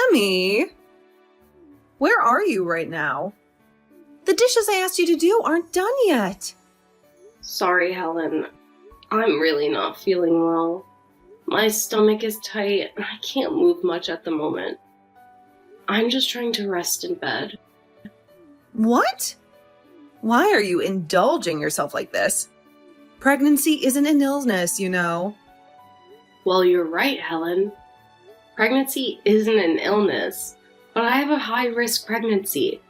Sammy! Where are you right now? The dishes I asked you to do aren't done yet. Sorry, Helen. I'm really not feeling well. My stomach is tight and I can't move much at the moment. I'm just trying to rest in bed. What? Why are you indulging yourself like this? Pregnancy isn't an illness, you know. Well, you're right, Helen. Pregnancy isn't an illness, but I have a high-risk pregnancy.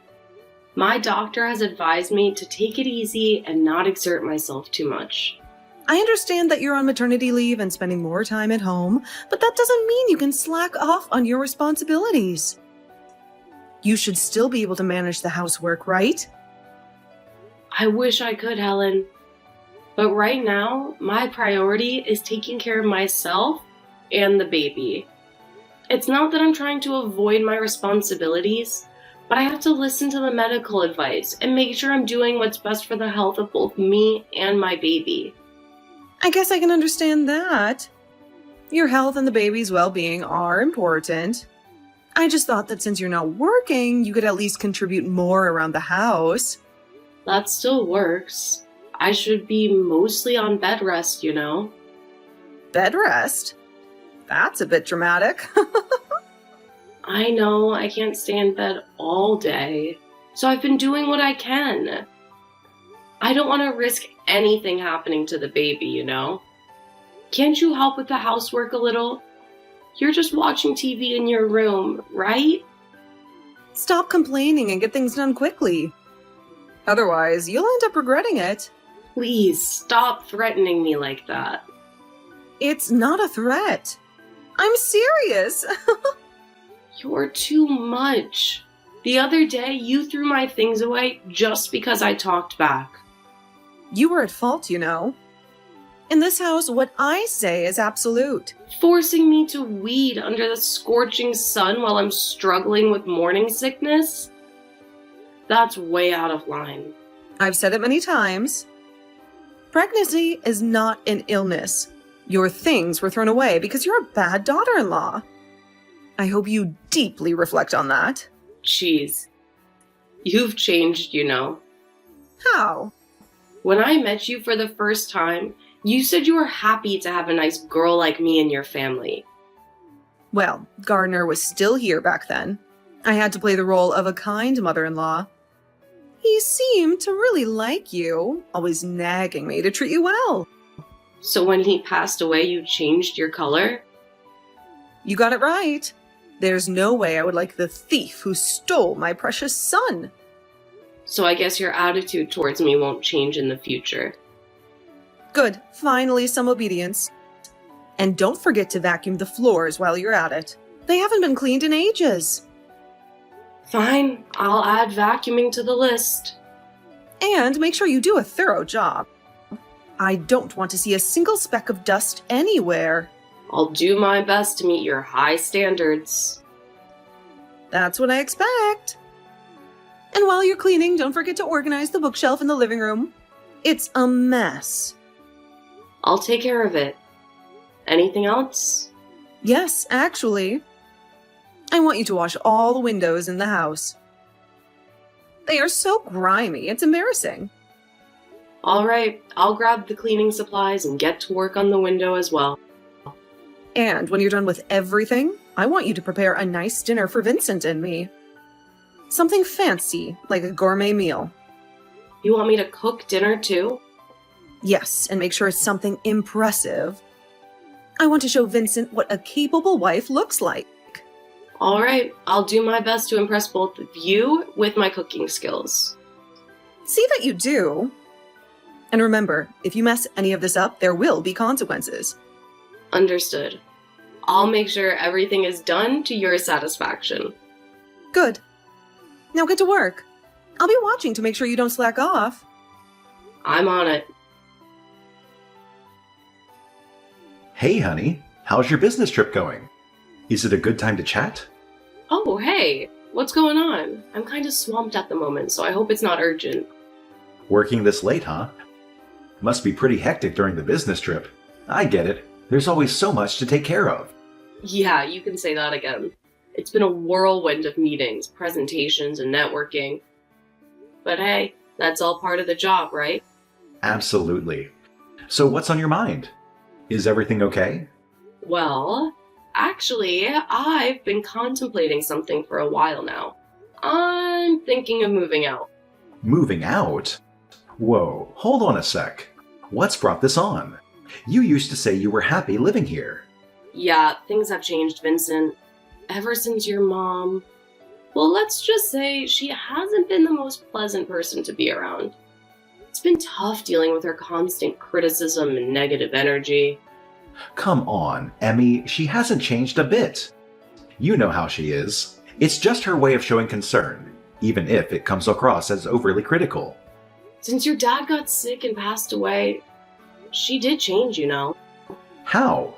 My doctor has advised me to take it easy and not exert myself too much. I understand that you're on maternity leave and spending more time at home, but that doesn't mean you can slack off on your responsibilities. You should still be able to manage the housework, right? I wish I could, Helen. But right now, my priority is taking care of myself and the baby. It's not that I'm trying to avoid my responsibilities, but I have to listen to the medical advice and make sure I'm doing what's best for the health of both me and my baby. I guess I can understand that. Your health and the baby's well-being are important. I just thought that since you're not working, you could at least contribute more around the house. That still works. I should be mostly on bed rest, you know. Bed rest? That's a bit dramatic. I know I can't stay in bed all day, so I've been doing what I can. I don't want to risk anything happening to the baby, you know. Can't you help with the housework a little? You're just watching TV in your room, right? Stop complaining and get things done quickly. Otherwise, you'll end up regretting it. Please stop threatening me like that. It's not a threat. I'm serious. You're too much. The other day, you threw my things away just because I talked back. You were at fault, you know. In this house, what I say is absolute. Forcing me to weed under the scorching sun while I'm struggling with morning sickness? That's way out of line. I've said it many times. Pregnancy is not an illness. Your things were thrown away because you're a bad daughter-in-law. I hope you deeply reflect on that. Jeez. You've changed, you know. How? When I met you for the first time, you said you were happy to have a nice girl like me in your family. Well, Gardner was still here back then. I had to play the role of a kind mother-in-law. He seemed to really like you, always nagging me to treat you well. So when he passed away, you changed your color? You got it right. There's no way I would like the thief who stole my precious son. So I guess your attitude towards me won't change in the future. Good. Finally, some obedience. And don't forget to vacuum the floors while you're at it. They haven't been cleaned in ages. Fine, I'll add vacuuming to the list. And make sure you do a thorough job. I don't want to see a single speck of dust anywhere. I'll do my best to meet your high standards. That's what I expect. And while you're cleaning, don't forget to organize the bookshelf in the living room. It's a mess. I'll take care of it. Anything else? Yes, actually. I want you to wash all the windows in the house. They are so grimy, it's embarrassing. All right, I'll grab the cleaning supplies and get to work on the window as well. And when you're done with everything, I want you to prepare a nice dinner for Vincent and me. Something fancy, like a gourmet meal. You want me to cook dinner too? Yes, and make sure it's something impressive. I want to show Vincent what a capable wife looks like. All right, I'll do my best to impress both of you with my cooking skills. See that you do. And remember, if you mess any of this up, there will be consequences. Understood. I'll make sure everything is done to your satisfaction. Good. Now get to work. I'll be watching to make sure you don't slack off. I'm on it. Hey, honey. How's your business trip going? Is it a good time to chat? Oh, hey. What's going on? I'm kind of swamped at the moment, so I hope it's not urgent. Working this late, huh? Must be pretty hectic during the business trip. I get it. There's always so much to take care of. Yeah, you can say that again. It's been a whirlwind of meetings, presentations, and networking. But hey, that's all part of the job, right? Absolutely. So what's on your mind? Is everything okay? Well, actually, I've been contemplating something for a while now. I'm thinking of moving out. Moving out? Whoa, hold on a sec. What's brought this on? You used to say you were happy living here. Yeah, things have changed, Vincent. Ever since your mom... Well, let's just say she hasn't been the most pleasant person to be around. It's been tough dealing with her constant criticism and negative energy. Come on, Emmy, she hasn't changed a bit. You know how she is. It's just her way of showing concern, even if it comes across as overly critical. Since your dad got sick and passed away, she did change, you know. How?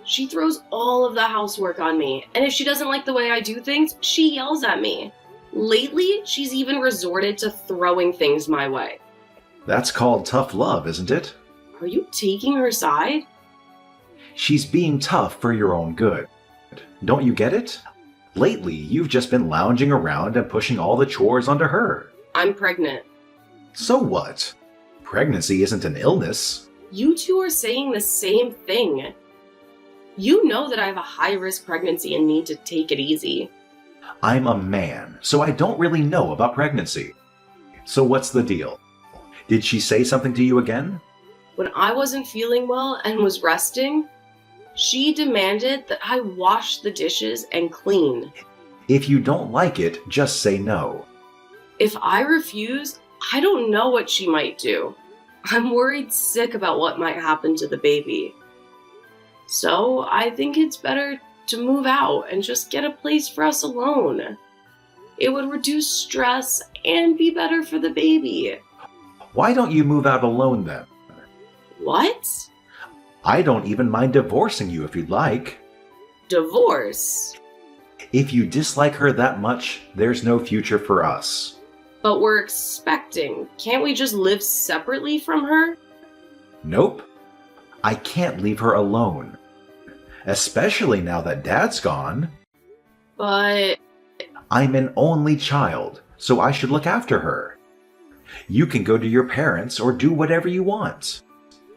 She throws all of the housework on me, and if she doesn't like the way I do things, she yells at me. Lately, she's even resorted to throwing things my way. That's called tough love, isn't it? Are you taking her side? She's being tough for your own good. Don't you get it? Lately, you've just been lounging around and pushing all the chores onto her. I'm pregnant. So what? Pregnancy isn't an illness. You two are saying the same thing. You know that I have a high-risk pregnancy and need to take it easy. I'm a man, so I don't really know about pregnancy. So what's the deal? Did she say something to you again? When I wasn't feeling well and was resting, she demanded that I wash the dishes and clean. If you don't like it, just say no. If I refuse, I don't know what she might do. I'm worried sick about what might happen to the baby. So I think it's better to move out and just get a place for us alone. It would reduce stress and be better for the baby. Why don't you move out alone then? What? I don't even mind divorcing you if you'd like. Divorce? If you dislike her that much, there's no future for us. But we're expecting. Can't we just live separately from her? Nope. I can't leave her alone. Especially now that Dad's gone. But... I'm an only child, so I should look after her. You can go to your parents or do whatever you want.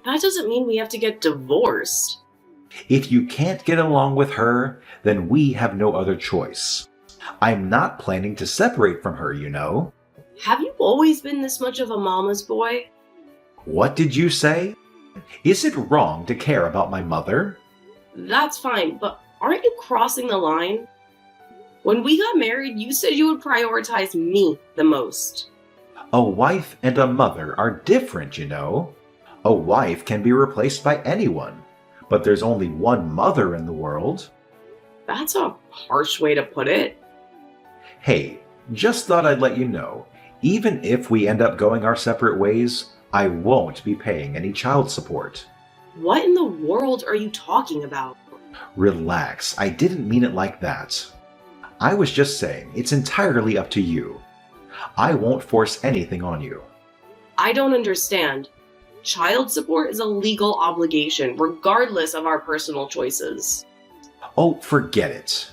that doesn't mean we have to get divorced. If you can't get along with her, then we have no other choice. I'm not planning to separate from her, you know. Have you always been this much of a mama's boy? What did you say? Is it wrong to care about my mother? That's fine, but aren't you crossing the line? When we got married, you said you would prioritize me the most. A wife and a mother are different, you know. A wife can be replaced by anyone, but there's only one mother in the world. That's a harsh way to put it. Hey, just thought I'd let you know, even if we end up going our separate ways, I won't be paying any child support. What in the world are you talking about? Relax, I didn't mean it like that. I was just saying it's entirely up to you. I won't force anything on you. I don't understand. Child support is a legal obligation, regardless of our personal choices. Oh, forget it.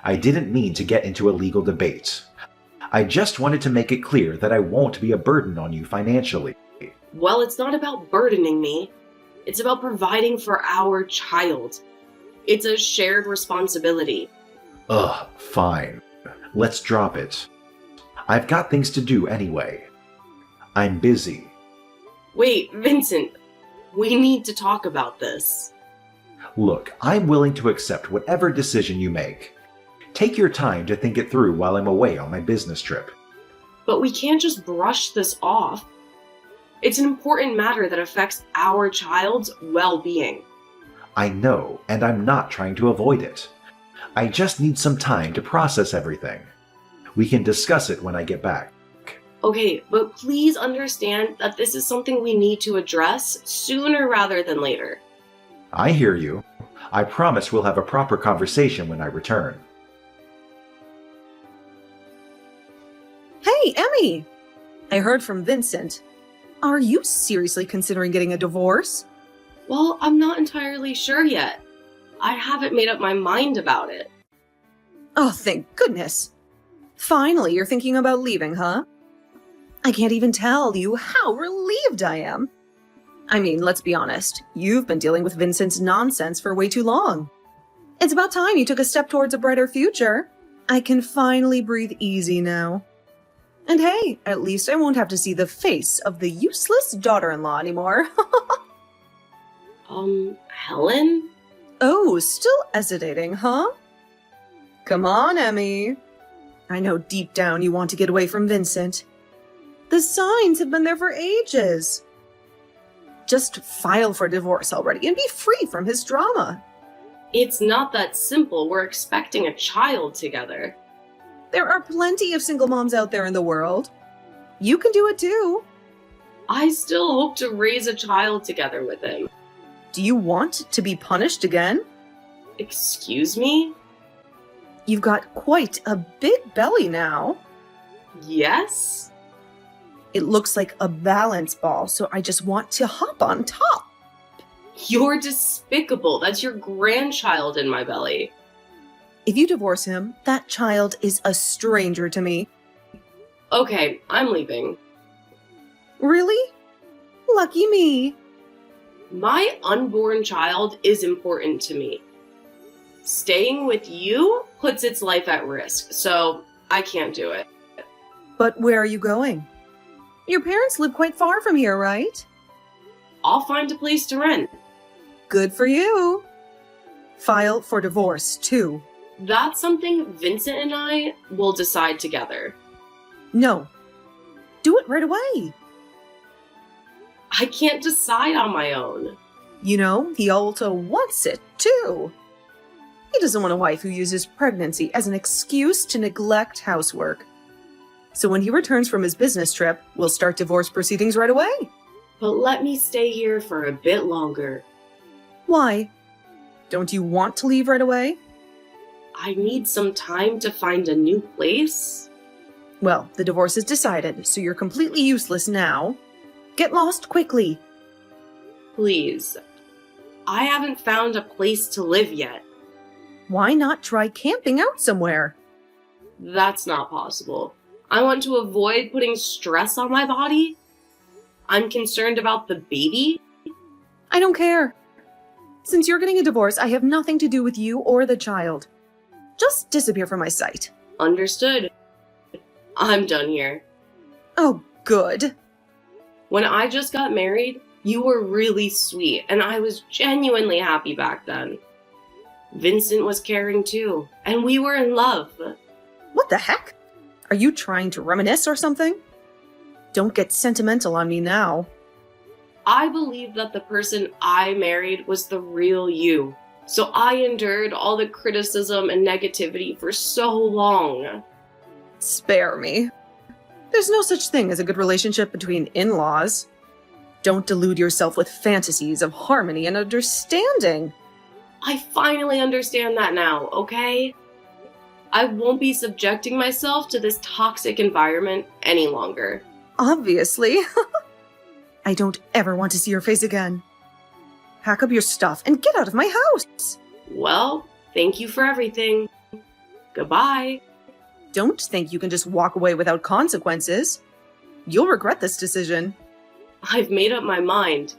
I didn't mean to get into a legal debate. I just wanted to make it clear that I won't be a burden on you financially. Well, it's not about burdening me. It's about providing for our child. It's a shared responsibility. Ugh, fine. Let's drop it. I've got things to do anyway. I'm busy. Wait, Vincent, we need to talk about this. Look, I'm willing to accept whatever decision you make. Take your time to think it through while I'm away on my business trip. But we can't just brush this off. It's an important matter that affects our child's well-being. I know, and I'm not trying to avoid it. I just need some time to process everything. We can discuss it when I get back. Okay, but please understand that this is something we need to address sooner rather than later. I hear you. I promise we'll have a proper conversation when I return. Hey, Emmy! I heard from Vincent. Are you seriously considering getting a divorce? Well, I'm not entirely sure yet. I haven't made up my mind about it. Oh, thank goodness. Finally, you're thinking about leaving, huh? I can't even tell you how relieved I am. I mean, let's be honest. You've been dealing with Vincent's nonsense for way too long. It's about time you took a step towards a brighter future. I can finally breathe easy now. And hey, at least I won't have to see the face of the useless daughter-in-law anymore. Helen? Oh, still hesitating, huh? Come on, Emmy. I know deep down you want to get away from Vincent. The signs have been there for ages. Just file for divorce already and be free from his drama. It's not that simple. We're expecting a child together. There are plenty of single moms out there in the world. You can do it too. I still hope to raise a child together with him. Do you want to be punished again? Excuse me? You've got quite a big belly now. Yes? It looks like a balance ball, so I just want to hop on top. You're despicable. That's your grandchild in my belly. If you divorce him, that child is a stranger to me. Okay, I'm leaving. Really? Lucky me. My unborn child is important to me. Staying with you puts its life at risk, so I can't do it. But where are you going? Your parents live quite far from here, right? I'll find a place to rent. Good for you. File for divorce, too. That's something Vincent and I will decide together. No. Do it right away. I can't decide on my own. You know, he also wants it, too. He doesn't want a wife who uses pregnancy as an excuse to neglect housework. So when he returns from his business trip, we'll start divorce proceedings right away. But let me stay here for a bit longer. Why? Don't you want to leave right away? I need some time to find a new place. Well, the divorce is decided, so you're completely useless now. Get lost quickly. Please. I haven't found a place to live yet. Why not try camping out somewhere? That's not possible. I want to avoid putting stress on my body. I'm concerned about the baby. I don't care. Since you're getting a divorce, I have nothing to do with you or the child. Just disappear from my sight. Understood. I'm done here. Oh, good. When I just got married, you were really sweet, and I was genuinely happy back then. Vincent was caring too, and we were in love. What the heck? Are you trying to reminisce or something? Don't get sentimental on me now. I believed that the person I married was the real you, so I endured all the criticism and negativity for so long. Spare me. There's no such thing as a good relationship between in-laws. Don't delude yourself with fantasies of harmony and understanding. I finally understand that now, okay? I won't be subjecting myself to this toxic environment any longer. Obviously. I don't ever want to see your face again. Pack up your stuff and get out of my house. Well, thank you for everything. Goodbye. Don't think you can just walk away without consequences. You'll regret this decision. I've made up my mind.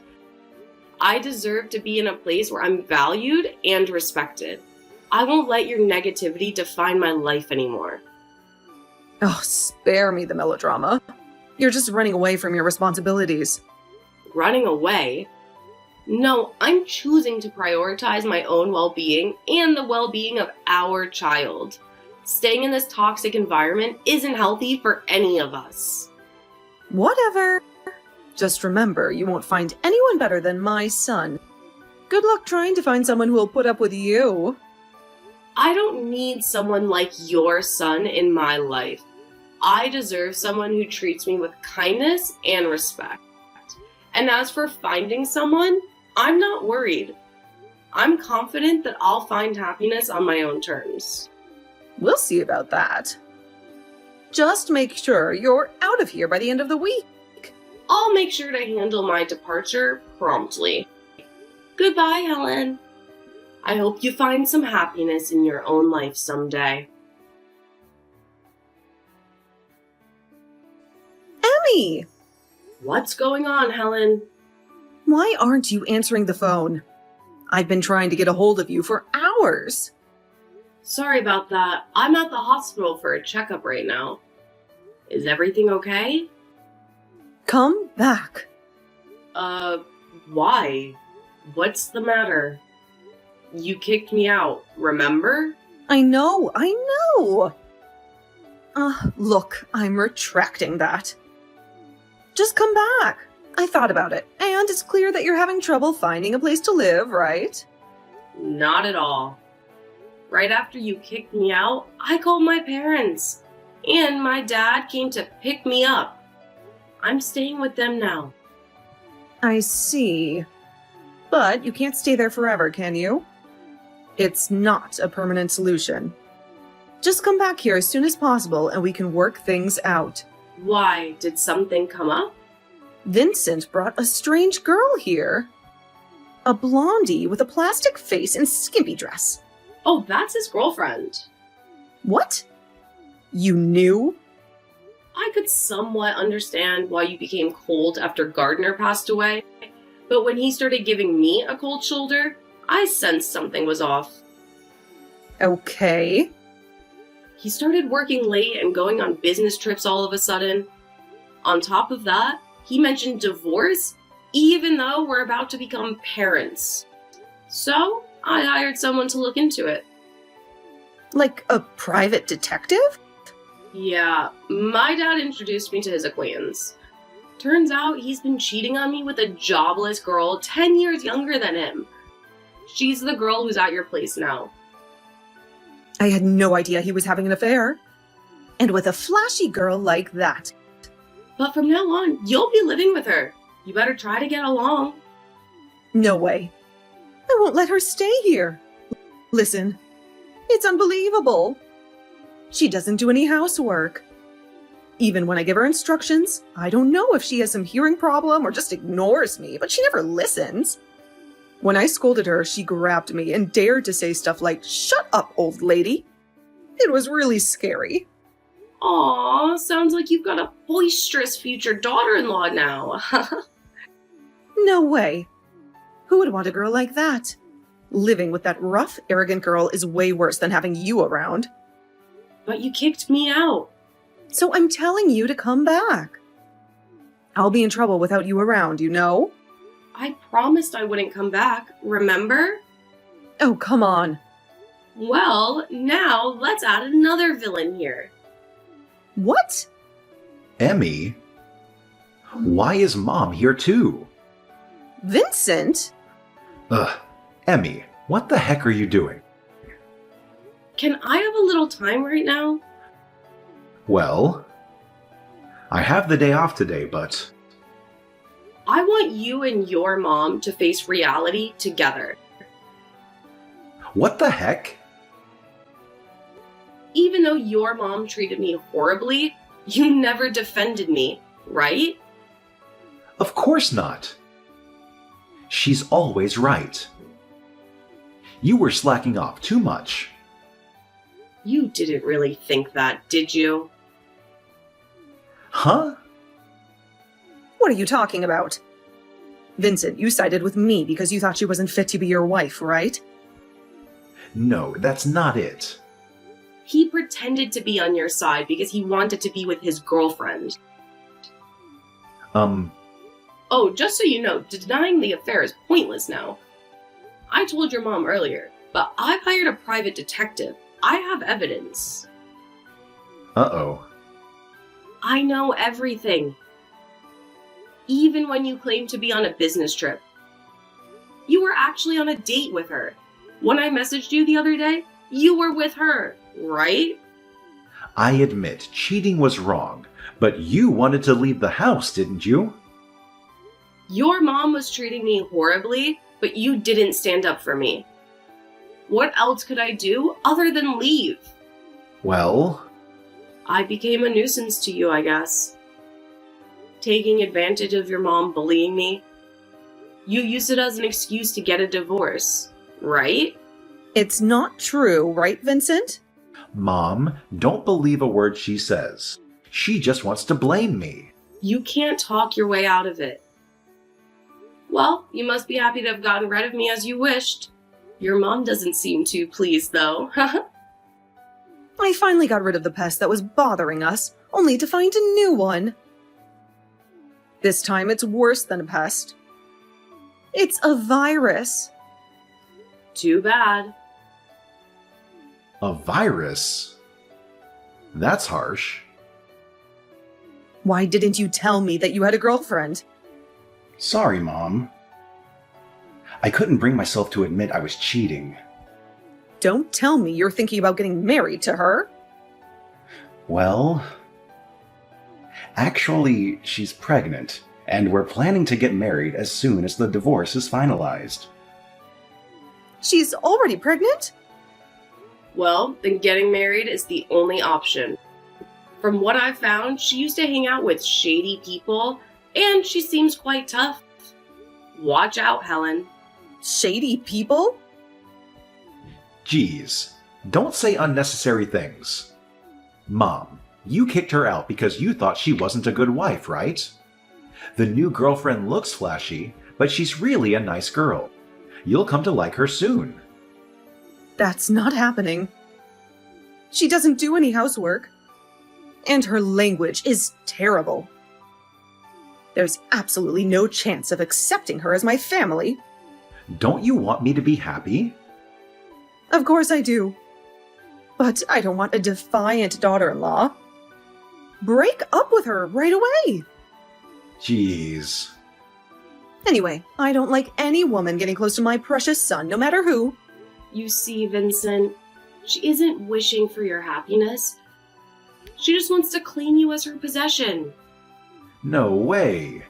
I deserve to be in a place where I'm valued and respected. I won't let your negativity define my life anymore. Oh, spare me the melodrama. You're just running away from your responsibilities. Running away? No, I'm choosing to prioritize my own well-being and the well-being of our child. Staying in this toxic environment isn't healthy for any of us. Whatever. Just remember, you won't find anyone better than my son. Good luck trying to find someone who will put up with you. I don't need someone like your son in my life. I deserve someone who treats me with kindness and respect. And as for finding someone, I'm not worried. I'm confident that I'll find happiness on my own terms. We'll see about that. Just make sure you're out of here by the end of the week. I'll make sure to handle my departure promptly. Goodbye, Helen. I hope you find some happiness in your own life someday. Emmy! What's going on, Helen? Why aren't you answering the phone? I've been trying to get a hold of you for hours. Sorry about that. I'm at the hospital for a checkup right now. Is everything okay? Come back. Why? What's the matter? You kicked me out, remember? I know. Look, I'm retracting that. Just come back. I thought about it, and it's clear that you're having trouble finding a place to live, right? Not at all. Right after you kicked me out, I called my parents, and my dad came to pick me up. I'm staying with them now. I see. But you can't stay there forever, can you? It's not a permanent solution. Just come back here as soon as possible and we can work things out. Why? Did something come up? Vincent brought a strange girl here. A blondie with a plastic face and skimpy dress. Oh, that's his girlfriend. What? You knew? I could somewhat understand why you became cold after Gardner passed away, but when he started giving me a cold shoulder, I sensed something was off. Okay. He started working late and going on business trips all of a sudden. On top of that, he mentioned divorce, even though we're about to become parents. So, I hired someone to look into it. Like a private detective? Yeah, my dad introduced me to his acquaintance. Turns out he's been cheating on me with a jobless girl 10 years younger than him. She's the girl who's at your place now. I had no idea he was having an affair. And with a flashy girl like that. But from now on, you'll be living with her. You better try to get along. No way. I won't let her stay here. Listen, it's unbelievable. She doesn't do any housework. Even when I give her instructions, I don't know if she has some hearing problem or just ignores me, but she never listens. When I scolded her, she grabbed me and dared to say stuff like, "Shut up, old lady." It was really scary. Aw, sounds like you've got a boisterous future daughter-in-law now. No way. Who would want a girl like that? Living with that rough, arrogant girl is way worse than having you around. But you kicked me out. So I'm telling you to come back. I'll be in trouble without you around, you know? I promised I wouldn't come back, remember? Oh, come on. Well, now let's add another villain here. What? Emmy? Why is Mom here too? Vincent? Ugh, Emmy, what the heck are you doing? Can I have a little time right now? Well, I have the day off today, but... I want you and your mom to face reality together. What the heck? Even though your mom treated me horribly, you never defended me, right? Of course not. She's always right. You were slacking off too much. You didn't really think that, did you? Huh? What are you talking about? Vincent, you sided with me because you thought she wasn't fit to be your wife, right? No, that's not it. He pretended to be on your side because he wanted to be with his girlfriend. Oh, just so you know, denying the affair is pointless now. I told your mom earlier, but I've hired a private detective. I have evidence. Uh-oh. I know everything. Even when you claimed to be on a business trip. You were actually on a date with her. When I messaged you the other day, you were with her, right? I admit, cheating was wrong, but you wanted to leave the house, didn't you? Your mom was treating me horribly, but you didn't stand up for me. What else could I do other than leave? Well... I became a nuisance to you, I guess. Taking advantage of your mom bullying me. You used it as an excuse to get a divorce, right? It's not true, right, Vincent? Mom, don't believe a word she says. She just wants to blame me. You can't talk your way out of it. Well, you must be happy to have gotten rid of me as you wished. Your mom doesn't seem too pleased, though. I finally got rid of the pest that was bothering us, only to find a new one. This time it's worse than a pest. It's a virus. Too bad. A virus? That's harsh. Why didn't you tell me that you had a girlfriend? Sorry, Mom. I couldn't bring myself to admit I was cheating. Don't tell me you're thinking about getting married to her. Well, actually, she's pregnant, and we're planning to get married as soon as the divorce is finalized. She's already pregnant? Well, then getting married is the only option. From what I've found, she used to hang out with shady people, and she seems quite tough. Watch out, Helen. Shady people? Geez, don't say unnecessary things. Mom, you kicked her out because you thought she wasn't a good wife, right? The new girlfriend looks flashy, but she's really a nice girl. You'll come to like her soon. That's not happening. She doesn't do any housework. And her language is terrible. There's absolutely no chance of accepting her as my family. Don't you want me to be happy? Of course I do. But I don't want a defiant daughter-in-law. Break up with her right away. Jeez. Anyway, I don't like any woman getting close to my precious son, no matter who. You see, Vincent, she isn't wishing for your happiness. She just wants to claim you as her possession. No way.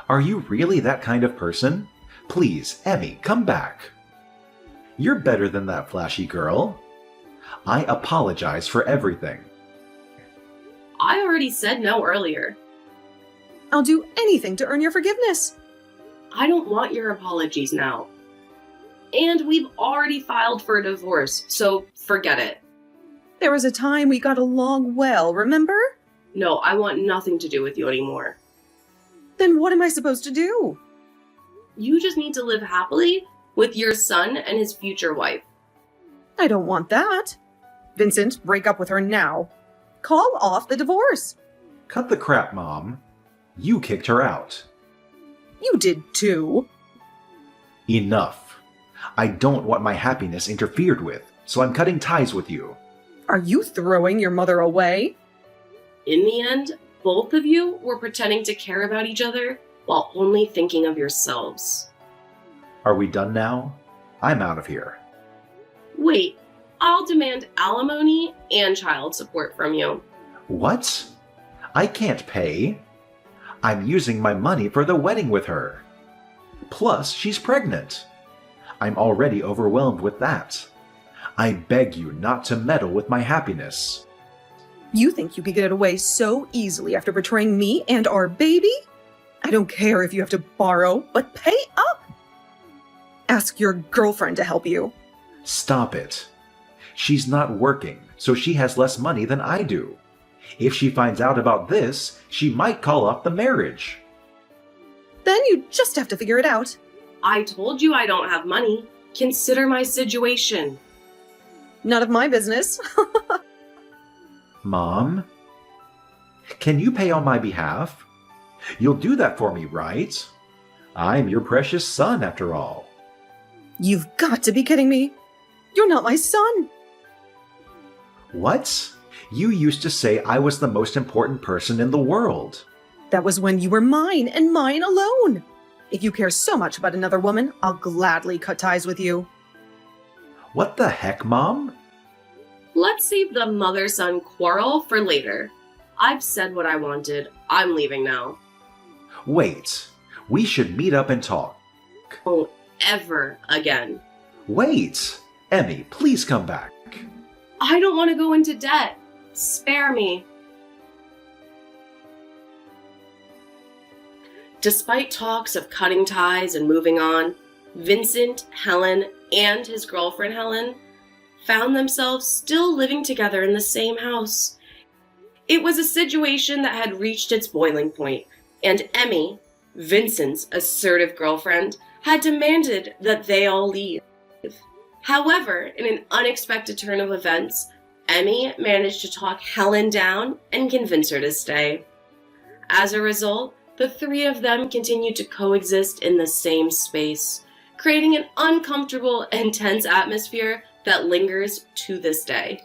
Are you really that kind of person? Please, Emmy, come back. You're better than that flashy girl. I apologize for everything. I already said no earlier. I'll do anything to earn your forgiveness. I don't want your apologies now. And we've already filed for a divorce, so forget it. There was a time we got along well, remember? No, I want nothing to do with you anymore. Then what am I supposed to do? You just need to live happily with your son and his future wife. I don't want that. Vincent, break up with her now. Call off the divorce. Cut the crap, Mom. You kicked her out. You did too. Enough. I don't want my happiness interfered with, so I'm cutting ties with you. Are you throwing your mother away? In the end, both of you were pretending to care about each other while only thinking of yourselves. Are we done now? I'm out of here. Wait, I'll demand alimony and child support from you. What? I can't pay. I'm using my money for the wedding with her. Plus, she's pregnant. I'm already overwhelmed with that. I beg you not to meddle with my happiness. You think you could get away so easily after betraying me and our baby? I don't care if you have to borrow, but pay up! Ask your girlfriend to help you. Stop it. She's not working, so she has less money than I do. If she finds out about this, she might call off the marriage. Then you just have to figure it out. I told you I don't have money. Consider my situation. None of my business. Mom? Can you pay on my behalf? You'll do that for me, right? I'm your precious son, after all. You've got to be kidding me. You're not my son. What? You used to say I was the most important person in the world. That was when you were mine and mine alone. If you care so much about another woman, I'll gladly cut ties with you. What the heck, Mom? Let's save the mother-son quarrel for later. I've said what I wanted. I'm leaving now. Wait. We should meet up and talk. Won't ever again. Wait. Emmy, please come back. I don't want to go into debt. Spare me. Despite talks of cutting ties and moving on, Vincent, Helen, and his girlfriend Helen found themselves still living together in the same house. It was a situation that had reached its boiling point, and Emmy, Vincent's assertive girlfriend, had demanded that they all leave. However, in an unexpected turn of events, Emmy managed to talk Helen down and convince her to stay. As a result, the three of them continued to coexist in the same space, creating an uncomfortable and tense atmosphere that lingers to this day.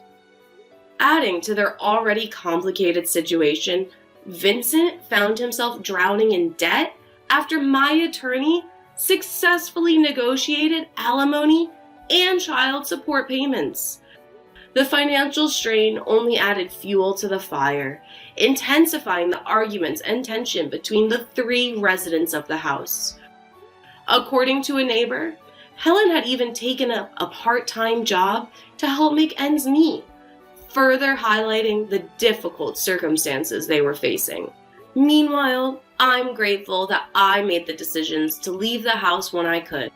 Adding to their already complicated situation, Vincent found himself drowning in debt after my attorney successfully negotiated alimony and child support payments. The financial strain only added fuel to the fire, intensifying the arguments and tension between the three residents of the house. According to a neighbor, Helen had even taken up a part-time job to help make ends meet, further highlighting the difficult circumstances they were facing. Meanwhile, I'm grateful that I made the decisions to leave the house when I could.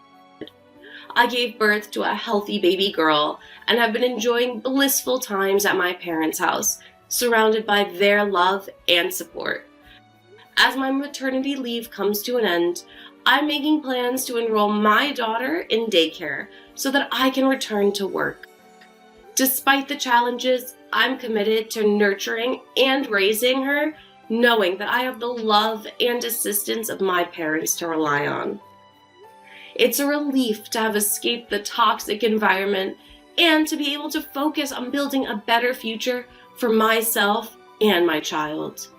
I gave birth to a healthy baby girl and have been enjoying blissful times at my parents' house, surrounded by their love and support. As my maternity leave comes to an end, I'm making plans to enroll my daughter in daycare so that I can return to work. Despite the challenges, I'm committed to nurturing and raising her, knowing that I have the love and assistance of my parents to rely on. It's a relief to have escaped the toxic environment and to be able to focus on building a better future for myself and my child.